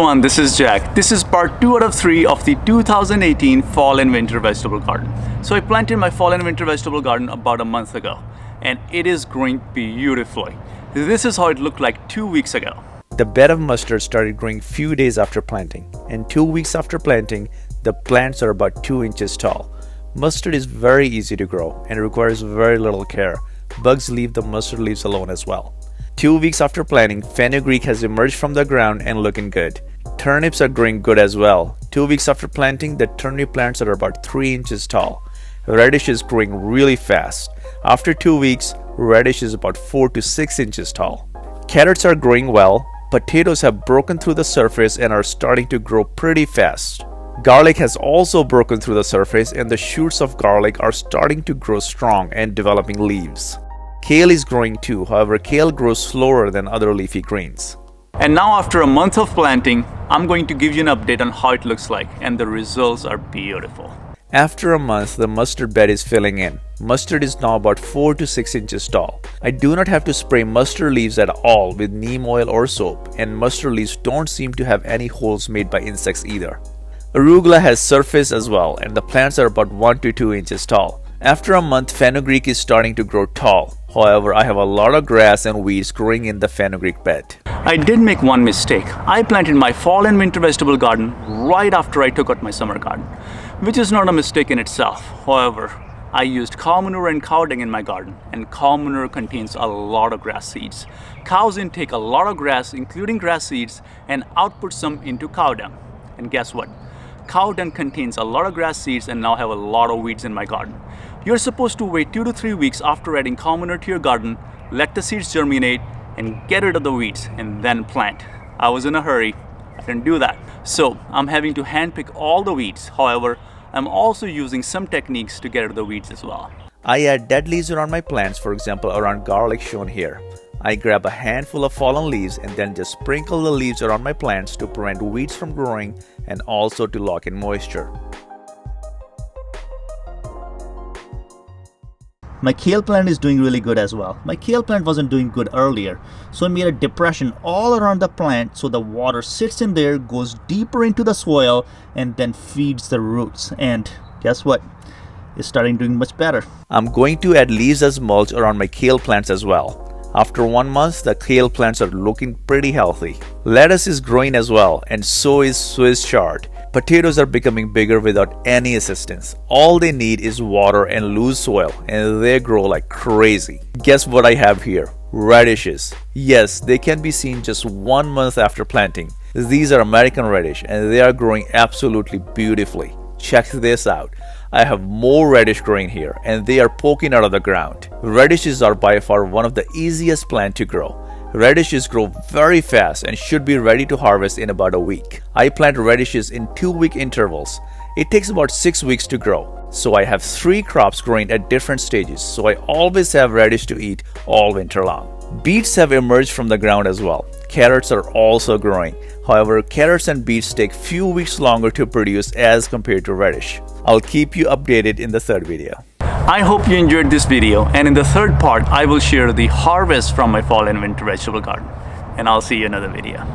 everyone, this is Jack. This is part 2 out of 3 of the 2018 fall and winter vegetable garden. So I planted my fall and winter vegetable garden about a month ago and it is growing beautifully. This is how it looked like 2 weeks ago. The bed of mustard started growing few days after planting, and 2 weeks after planting, the plants are about 2 inches tall. Mustard is very easy to grow and requires very little care. Bugs leave the mustard leaves alone as well. 2 weeks after planting, fenugreek has emerged from the ground and looking good. Turnips are growing good as well. 2 weeks after planting, the turnip plants are about 3 inches tall. Radish is growing really fast. After 2 weeks, radish is about 4 to 6 inches tall. Carrots are growing well. Potatoes have broken through the surface and are starting to grow pretty fast. Garlic has also broken through the surface and the shoots of garlic are starting to grow strong and developing leaves. Kale is growing too, however kale grows slower than other leafy greens. And now after a month of planting, I'm going to give you an update on how it looks like, and the results are beautiful. After a month, the mustard bed is filling in. Mustard is now about 4 to 6 inches tall. I do not have to spray mustard leaves at all with neem oil or soap, and mustard leaves don't seem to have any holes made by insects either. Arugula has surfaced as well, and the plants are about 1 to 2 inches tall. After a month, fenugreek is starting to grow tall. However, I have a lot of grass and weeds growing in the fenugreek bed. I did make one mistake. I planted my fall and winter vegetable garden right after I took out my summer garden, which is not a mistake in itself. However, I used cow manure and cow dung in my garden, and cow manure contains a lot of grass seeds. Cows intake a lot of grass, including grass seeds, and output some into cow dung. And guess what? Cow dung contains a lot of grass seeds and now have a lot of weeds in my garden. You're supposed to wait 2 to 3 weeks after adding cow manure to your garden, let the seeds germinate, and get rid of the weeds, and then plant. I was in a hurry. I didn't do that. So I'm having to handpick all the weeds. However, I'm also using some techniques to get rid of the weeds as well. I add dead leaves around my plants, for example around garlic shown here. I grab a handful of fallen leaves and then just sprinkle the leaves around my plants to prevent weeds from growing and also to lock in moisture. My kale plant is doing really good as well. My kale plant wasn't doing good earlier, so I made a depression all around the plant so the water sits in there, goes deeper into the soil, and then feeds the roots. And guess what? It's starting doing much better. I'm going to add leaves as mulch around my kale plants as well. After 1 month, the kale plants are looking pretty healthy. Lettuce is growing as well, and so is Swiss chard. Potatoes are becoming bigger without any assistance. All they need is water and loose soil, and they grow like crazy. Guess what I have here? Radishes. Yes, they can be seen just 1 month after planting. These are American radish, and they are growing absolutely beautifully. Check this out. I have more radish growing here and they are poking out of the ground. Radishes are by far one of the easiest plants to grow. Radishes grow very fast and should be ready to harvest in about a week. I plant radishes in 2-week intervals. It takes about 6 weeks to grow. So I have 3 crops growing at different stages, so I always have radish to eat all winter long. Beets have emerged from the ground as well. Carrots are also growing. However, carrots and beets take few weeks longer to produce as compared to radish. I'll keep you updated in the third video. I hope you enjoyed this video, and in the third part I will share the harvest from my fall and winter vegetable garden. And I'll see you in another video.